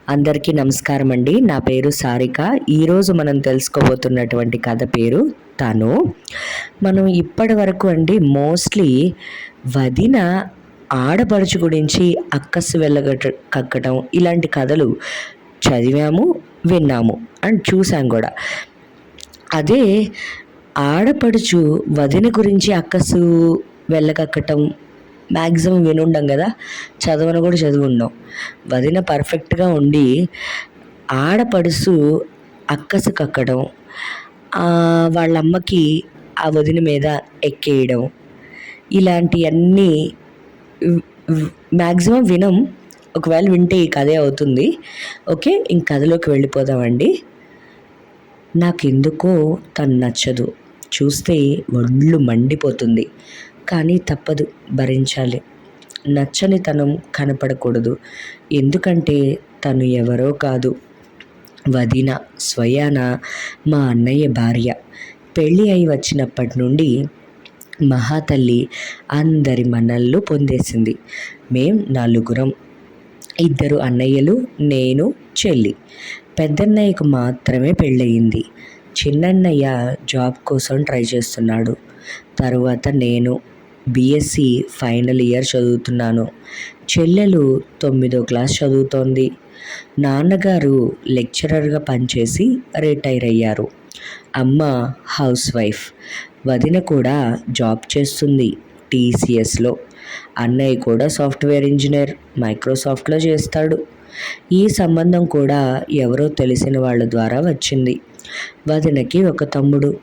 అందరికీ నమస్కారం అండి. నా పేరు సారిక. ఈరోజు మనం తెలుసుకోబోతున్నటువంటి కథ పేరు తను. మనం ఇప్పటి వరకు అండి మోస్ట్లీ వదిన ఆడపడుచు గురించి అక్కసు కక్కడం ఇలాంటి కథలు చదివాము, విన్నాము అండ్ చూసాం కూడా. అదే ఆడపడుచు వదిన గురించి అక్కసు వెళ్ళగక్కటం మ్యాక్సిమం వినుండం కదా, చదవను కూడా చదువుండం. వదిన పర్ఫెక్ట్గా ఉండి ఆడపడుసు అక్కసు కక్కడం, వాళ్ళ అమ్మకి ఆ వదిన మీద ఎక్కేయడం, ఇలాంటివన్నీ మ్యాక్సిమం వినం. ఒకవేళ వింటే ఈ కథే అవుతుంది. ఓకే, ఇంక కథలోకి వెళ్ళిపోదామండి. నాకెందుకో తను నచ్చదు. చూస్తే ఒళ్ళు మండిపోతుంది. కానీ తప్పదు, భరించాలి. నచ్చని తనం కనపడకూడదు. ఎందుకంటే తను ఎవరో కాదు, వదిన, స్వయాన మా అన్నయ్య భార్య. పెళ్ళి అయి వచ్చినప్పటి నుండి మహాతల్లి అందరి మన్ననలు పొందేసింది. మేం నలుగురం, 2 అన్నయ్యలు, నేను, చెల్లి. పెద్దన్నయ్యకు మాత్రమే పెళ్ళయింది. చిన్నన్నయ్య జాబ్ కోసం ట్రై చేస్తున్నాడు. తరువాత నేను బీఎస్సీ ఫైనల్ ఇయర్ చదువుతున్నాను. చెల్లెలు 9వ క్లాస్ చదువుతోంది. నాన్నగారు లెక్చరర్గా పనిచేసి రిటైర్ అయ్యారు. అమ్మ హౌస్ వైఫ్. వదిన కూడా జాబ్ చేస్తుంది టీసీఎస్లో. అన్నయ్య కూడా సాఫ్ట్వేర్ ఇంజనీర్, మైక్రోసాఫ్ట్లో చేస్తాడు. ఈ సంబంధం కూడా ఎవరో తెలిసిన వాళ్ళ ద్వారా వచ్చింది. వదినకి ఒక తమ్ముడు.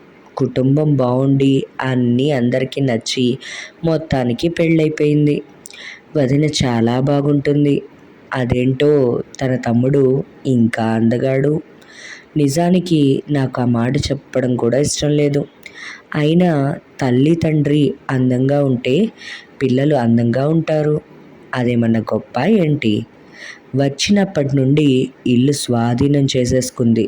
కుటుంబం బాగుండి అన్నీ అందరికీ నచ్చి మొత్తానికి పెళ్ళైపోయింది. వదిన చాలా బాగుంటుంది. అదేంటో తన తమ్ముడు ఇంకా అందగాడు. నిజానికి నాకు ఆ మాట చెప్పడం కూడా ఇష్టం లేదు. అయినా తల్లి తండ్రి అందంగా ఉంటే పిల్లలు అందంగా ఉంటారు. అదేమన్నా గొప్ప ఏంటి? వచ్చినప్పటి నుండి ఇల్లు స్వాధీనం చేసేసుకుంది.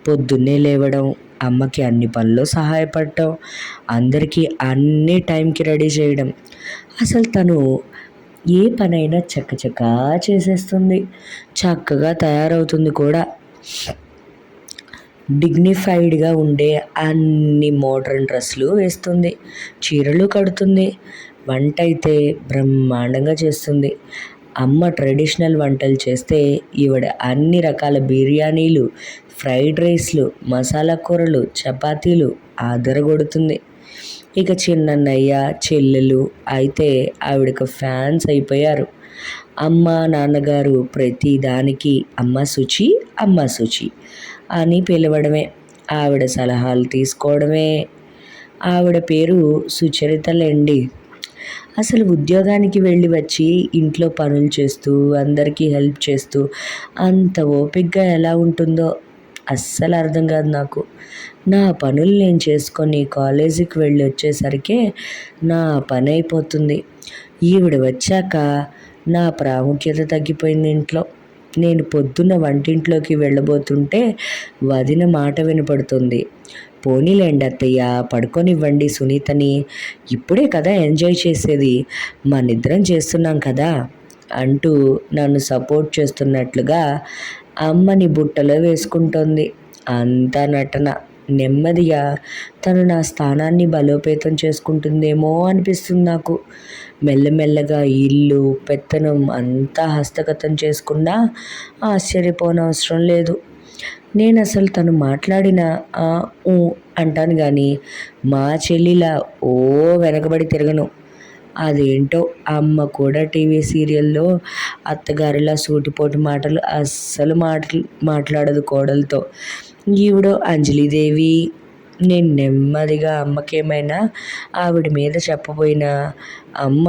పొద్దున్నే లేవడం, అమ్మకి అన్ని పనుల్లో సహాయపడటం, అందరికీ అన్ని టైంకి రెడీ చేయడం. అసలు తను ఏ పనైనా చక్కచక్కా చేసేస్తుంది. చక్కగా తయారవుతుంది కూడా. డిగ్నిఫైడ్గా ఉండే అన్ని మోడ్రన్ డ్రెస్సులు వేస్తుంది, చీరలు కడుతుంది. వంట అయితే బ్రహ్మాండంగా చేస్తుంది. అమ్మ ట్రెడిషనల్ వంటలు చేస్తే ఈవిడ అన్ని రకాల బిర్యానీలు, ఫ్రైడ్ రైస్లు, మసాలా కూరలు, చపాతీలు ఆదరగొడుతుంది. ఇక చిన్నన్నయ్య, చెల్లెలు అయితే ఆవిడకు ఫ్యాన్స్ అయిపోయారు. అమ్మ, నాన్నగారు ప్రతి దానికి అమ్మ శుచి, అమ్మ శుచి అని పిలవడమే, ఆవిడ సలహాలు తీసుకోవడమే. ఆవిడ పేరు సుచరితలేండి. అసలు ఉద్యోగానికి వెళ్ళి వచ్చి ఇంట్లో పనులు చేస్తూ అందరికీ హెల్ప్ చేస్తూ అంత ఓపికగా ఎలా ఉంటుందో అస్సలు అర్థం కాదు నాకు. నా పనులు నేను చేసుకొని కాలేజీకి వెళ్ళి వచ్చేసరికే నా పని అయిపోతుంది. ఈవిడ వచ్చాక నా ప్రాముఖ్యత తగ్గిపోయింది ఇంట్లో. నేను పొద్దున్న వంటింట్లోకి వెళ్ళబోతుంటే వదిన మాట వినపడుతుంది. పోనీలేండి అత్తయ్య, పడుకొనివ్వండి సునీతని, ఇప్పుడే కదా ఎంజాయ్ చేసేది, మనిద్దరం చేస్తున్నాం కదా అంటూ నన్ను సపోర్ట్ చేస్తున్నట్లుగా అమ్మని బుట్టలో వేసుకుంటోంది. అంతా నటన. నెమ్మదిగా తను నా స్థానాన్ని బలోపేతం చేసుకుంటుందేమో అనిపిస్తుంది నాకు. మెల్లమెల్లగా ఇల్లు పెత్తనం అంతా హస్తగతం చేసుకున్నా ఆశ్చర్యపోనవసరం లేదు. నేను అసలు తను మాట్లాడిన ఊ అంటాను కానీ మా చెల్లిలా ఓ వెనకబడి తిరగను. అదేంటో అమ్మ కూడా టీవీ సీరియల్లో అత్తగారిలా సూటిపోటి మాటలు అస్సలు మాట్లాడదు కోడలతో. ఈవిడో అంజలిదేవి. నేను నెమ్మదిగా అమ్మకేమైనా ఆవిడ మీద చెప్పబోయినా అమ్మ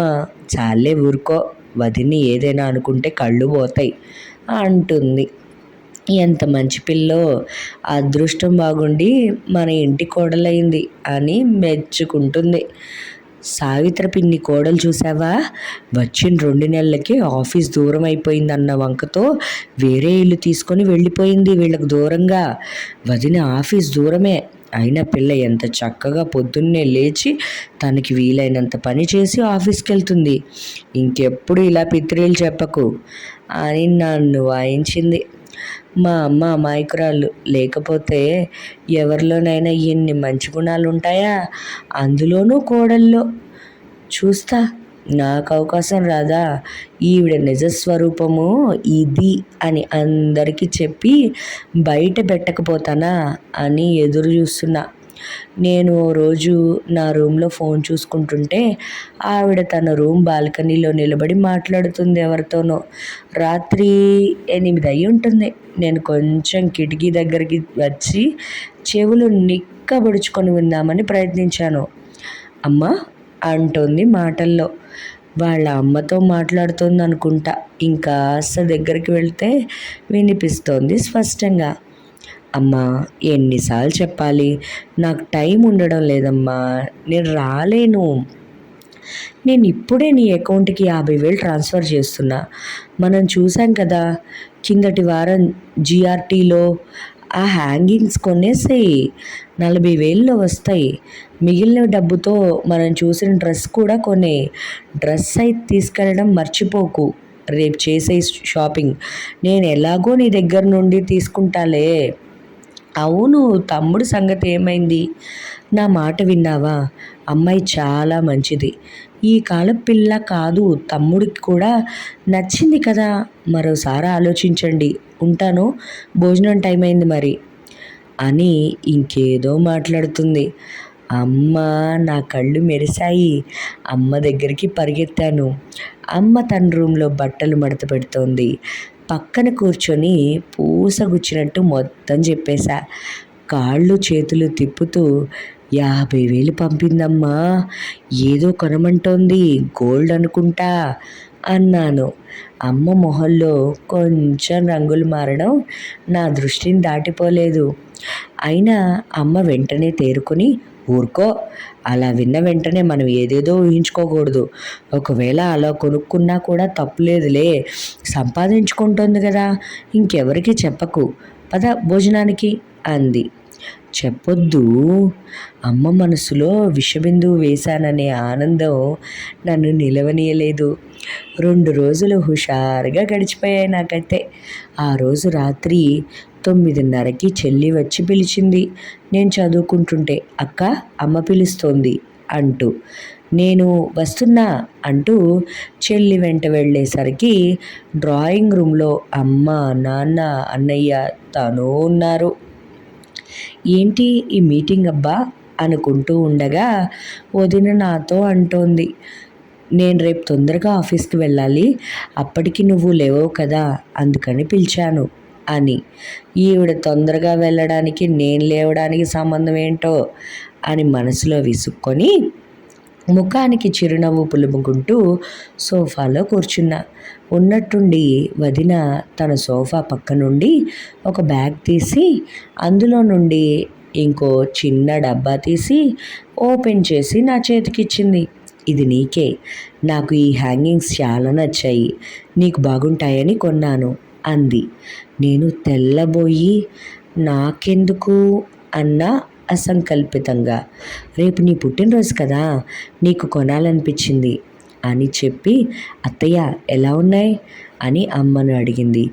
చాలే ఊరుకో, వదిన్ని ఏదైనా అనుకుంటే కళ్ళు పోతాయి అంటుంది. ఎంత మంచి పిల్లో, అదృష్టం బాగుండి మన ఇంటి కోడలైంది అని మెచ్చుకుంటుంది. సావిత్ర పిన్ని కోడలు చూసావా, వచ్చిన 2 నెలలకి ఆఫీస్ దూరం అయిపోయిందన్న వంకతో వేరే ఇల్లు తీసుకొని వెళ్ళిపోయింది వీళ్ళకు దూరంగా. వదిన ఆఫీస్ దూరమే అయినా పిల్ల ఎంత చక్కగా పొద్దున్నే లేచి తనకి వీలైనంత పని చేసి ఆఫీస్కి వెళ్తుంది. ఇంకెప్పుడు ఇలా పిత్రీలు చెప్పకు అని నన్ను వాయించింది. మా అమ్మ అమాయకురాలు, లేకపోతే ఎవరిలోనైనా ఎన్ని మంచి గుణాలు ఉంటాయా, అందులోనూ కోడల్లో. చూస్తా, నాకు అవకాశం రాదా, ఈవిడ నిజస్వరూపము ఇది అని అందరికీ చెప్పి బయట పెట్టకపోతానా అని ఎదురు చూస్తున్నా. నేను ఓ రోజు నా రూమ్లో ఫోన్ చూసుకుంటుంటే ఆవిడ తన రూమ్ బాల్కనీలో నిలబడి మాట్లాడుతుంది ఎవరితోనో. రాత్రి 8 అయి ఉంటుంది. నేను కొంచెం కిటికీ దగ్గరికి వచ్చి చెవులు నిక్కబొడుచుకొని విందామని ప్రయత్నించాను. అమ్మా అంటోంది మాటల్లో. వాళ్ళ అమ్మతో మాట్లాడుతోంది అనుకుంటా. ఇంకాస్త దగ్గరికి వెళ్తే వినిపిస్తోంది స్పష్టంగా. అమ్మా, ఎన్నిసార్లు చెప్పాలి, నాకు టైం ఉండడం లేదమ్మా, నేను రాలేను. నేను ఇప్పుడే నీ అకౌంట్కి 50,000 ట్రాన్స్ఫర్ చేస్తున్నా. మనం చూసాం కదా కిందటి వారం జిఆర్టీలో. ఆ హ్యాంగింగ్స్ కొనేసేయి, 40,000లో వస్తాయి. మిగిలిన డబ్బుతో మనం చూసిన డ్రెస్ కూడా కొనే. డ్రెస్ అయితే తీసుకెళ్ళడం మర్చిపోకు. రేపు చేసే షాపింగ్ నేను ఎలాగో నీ దగ్గర నుండి తీసుకుంటాలే. అవును, తమ్ముడు సంగతి ఏమైంది? నా మాట విన్నావా? అమ్మాయి చాలా మంచిది. ఈ కాలం పిల్ల కాదు, తమ్ముడికి కూడా నచ్చింది కదా. మరోసారి ఆలోచించండి. ఉంటాను, భోజనం టైం అయింది మరి అని ఇంకేదో మాట్లాడుతుంది. అమ్మ, నా కళ్ళు మెరిశాయి. అమ్మ దగ్గరికి పరిగెత్తాను. అమ్మ తన రూమ్లో బట్టలు మడత పెడుతోంది. పక్కన కూర్చొని పూసగుచ్చినట్టు మొత్తం చెప్పేశా. కాళ్ళు చేతులు తిప్పుతూ 50,000 పంపిందమ్మా, ఏదో కొనమంటోంది, గోల్డ్ అనుకుంటా అన్నాను. అమ్మ మొహంలో కొంచెం రంగులు మారడం నా దృష్టిని దాటిపోలేదు. అయినా అమ్మ వెంటనే తేరుకొని, ఊరుకో, అలా విన్న వెంటనే మనం ఏదేదో ఊహించుకోకూడదు. ఒకవేళ అలా కొనుక్కున్నా కూడా తప్పులేదులే, సంపాదించుకుంటోంది కదా, ఇంకెవరికి చెప్పకు, పద భోజనానికి అంది. చెప్పొద్దు. అమ్మ మనసులో విషబిందువు వేశాననే ఆనందం నన్ను నిలవనీయలేదు. 2 రోజులు హుషారుగా గడిచిపోయాయి నాకైతే. ఆ రోజు రాత్రి 9:30కి చెల్లి వచ్చి పిలిచింది. నేను చదువుకుంటుంటే, అక్క, అమ్మ పిలుస్తోంది అంటూ. నేను వస్తున్నా అంటూ చెల్లి వెంట వెళ్ళేసరికి డ్రాయింగ్ రూమ్లో అమ్మ, నాన్న, అన్నయ్య, తను ఉన్నారు. ఏంటి ఈ మీటింగ్ అబ్బా అనుకుంటూ ఉండగా వదిన నాతో అంటోంది, నేను రేపు తొందరగా ఆఫీస్కి వెళ్ళాలి, అప్పటికి నువ్వు లేవవు కదా, అందుకని పిలిచాను అని. ఈవిడ తొందరగా వెళ్ళడానికి నేను లేవడానికి సంబంధం ఏంటో అని మనసులో విసుక్కొని ముఖానికి చిరునవ్వు పులుముకుంటూ సోఫాలో కూర్చున్నా. ఉన్నట్టుండి వదిన తన సోఫా పక్క నుండి ఒక బ్యాగ్ తీసి అందులో నుండి ఇంకో చిన్న డబ్బా తీసి ఓపెన్ చేసి నా చేతికిచ్చింది. ఇది నీకే, నాకు ఈ హ్యాంగింగ్స్ చాలా నచ్చాయి, నీకు బాగుంటాయని కొన్నాను అంది. నేను తెల్లబోయి, నాకెందుకు అన్నా అసంకల్పితంగా. రేపు నీ పుట్టినరోజు కదా, నీకు కొనాలనిపించింది అని చెప్పి, అత్తయ్య ఎలా ఉన్నాయి అని అమ్మను అడిగింది.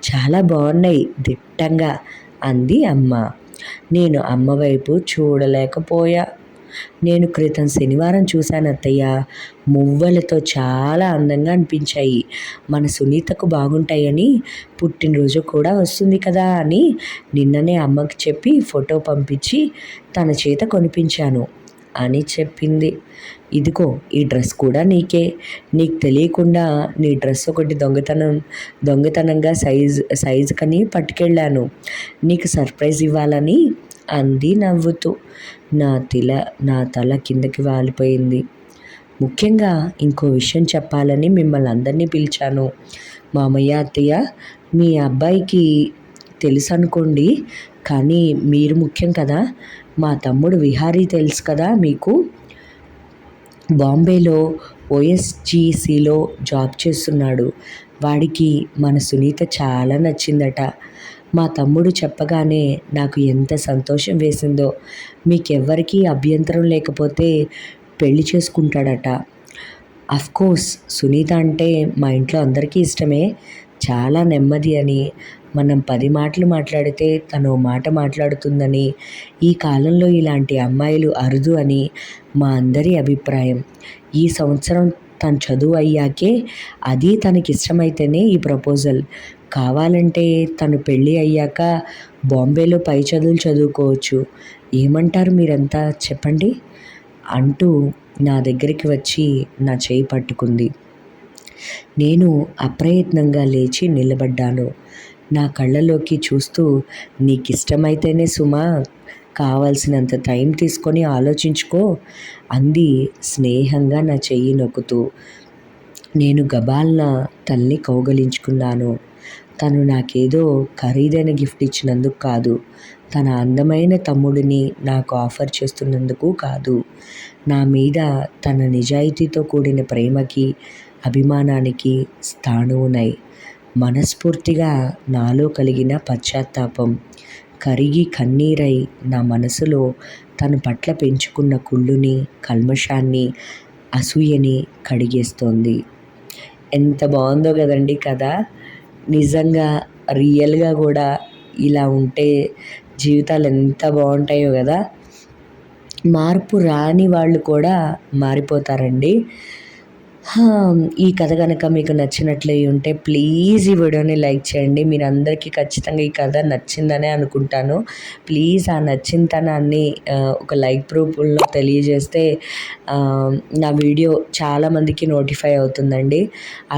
చాలా బాగున్నాయి దిట్టంగా అంది అమ్మ. నేను అమ్మ వైపు చూడలేకపోయా. నేను క్రితం శనివారం చూశాను అత్తయ్య, మువ్వలతో చాలా అందంగా అనిపించాయి. మన సునీతకు బాగుంటాయని, పుట్టినరోజు కూడా వస్తుంది కదా అని నిన్ననే అమ్మకి చెప్పి ఫోటో పంపించి తన చేత కొనిపించాను అని చెప్పింది. ఇదిగో ఈ డ్రెస్ కూడా నీకే, నీకు తెలియకుండా నీ డ్రెస్ ఒకటి దొంగతనంగా సైజుకని పట్టుకెళ్ళాను, నీకు సర్ప్రైజ్ ఇవ్వాలని అంది నవ్వుతూ. నా తల కిందకి వాలిపోయింది. ముఖ్యంగా ఇంకో విషయం చెప్పాలని మిమ్మల్ని అందరినీ పిలిచాను. మామయ్య, అత్తయ్య, మీ అబ్బాయికి తెలుసు అనుకోండి, కానీ మీరు ముఖ్యం కదా. మా తమ్ముడు విహారీ తెలుసు కదా మీకు, బాంబేలో ఓఎస్జీసీలో జాబ్ చేస్తున్నాడు. వాడికి మన సునీత చాలా నచ్చిందట. మా తమ్ముడు చెప్పగానే నాకు ఎంత సంతోషం వేసిందో. మీకెవ్వరికీ అభ్యంతరం లేకపోతే పెళ్లి చేసుకుంటాడట. అఫ్కోర్స్ సునీత అంటే మా ఇంట్లో అందరికీ ఇష్టమే. చాలా నెమ్మది అని, మనం 10 మాటలు మాట్లాడితే తను ఓ మాట మాట్లాడుతుందని, ఈ కాలంలో ఇలాంటి అమ్మాయిలు అరుదు అని మా అందరి అభిప్రాయం. ఈ సంవత్సరం తను చదువు అయ్యాకే, అది తనకిష్టమైతేనే ఈ ప్రపోజల్. కావాలంటే తను పెళ్ళి అయ్యాక బాంబేలో పై చదువులు చదువుకోవచ్చు. ఏమంటారు మీరంతా చెప్పండి అంటూ నా దగ్గరికి వచ్చి నా చేయి పట్టుకుంది. నేను అప్రయత్నంగా లేచి నిలబడ్డాను. నా కళ్ళలోకి చూస్తూ, నీకిష్టమైతేనే సుమా, కావాల్సినంత టైం తీసుకొని ఆలోచించుకో అంది స్నేహంగా నా చెయ్యి నొక్కుతూ. నేను గబాల్న తల్లి కౌగలించుకున్నాను. తను నాకేదో ఖరీదైన గిఫ్ట్ ఇచ్చినందుకు కాదు, తన అందమైన తమ్ముడిని నాకు ఆఫర్ చేస్తున్నందుకు కాదు, నా మీద తన నిజాయితీతో కూడిన ప్రేమకి, అభిమానానికి స్థాణువునై. మనస్ఫూర్తిగా నాలో కలిగిన పశ్చాత్తాపం కరిగి కన్నీరై నా మనసులో తన పట్ల పెంచుకున్న కుళ్ళుని, కల్మషాన్ని, అసూయని కడిగేస్తోంది. ఎంత బాగుందో కదండి కథ. నిజంగా రియల్గా కూడా ఇలా ఉంటే జీవితాలు ఎంత బాగుంటాయో కదా. మార్పు రాని వాళ్ళు కూడా మారిపోతారండి. ఈ కథ కనుక మీకు నచ్చినట్లయి ఉంటే ప్లీజ్ ఈ వీడియోని లైక్ చేయండి. మీరందరికీ ఖచ్చితంగా ఈ కథ నచ్చిందనే అనుకుంటాను. ప్లీజ్ ఆ నచ్చింతనాన్ని ఒక లైక్ రూపంలో తెలియజేస్తే నా వీడియో చాలామందికి నోటిఫై అవుతుందండి.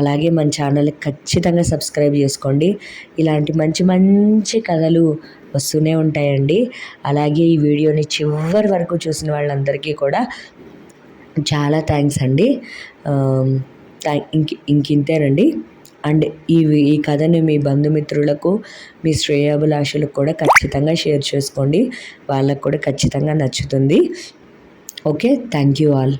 అలాగే మన ఛానల్కి ఖచ్చితంగా సబ్స్క్రైబ్ చేసుకోండి. ఇలాంటి మంచి మంచి కథలు వస్తూనే ఉంటాయండి. అలాగే ఈ వీడియోని చివరి వరకు చూసిన వాళ్ళందరికీ కూడా చాలా థ్యాంక్స్ అండి. ఇంకింతేనండి. అండ్ ఈ కథని మీ బంధుమిత్రులకు, మీ శ్రేయోభిలాషులకు కూడా ఖచ్చితంగా షేర్ చేసుకోండి. వాళ్ళకు కూడా ఖచ్చితంగా నచ్చుతుంది. Okay, thank you all.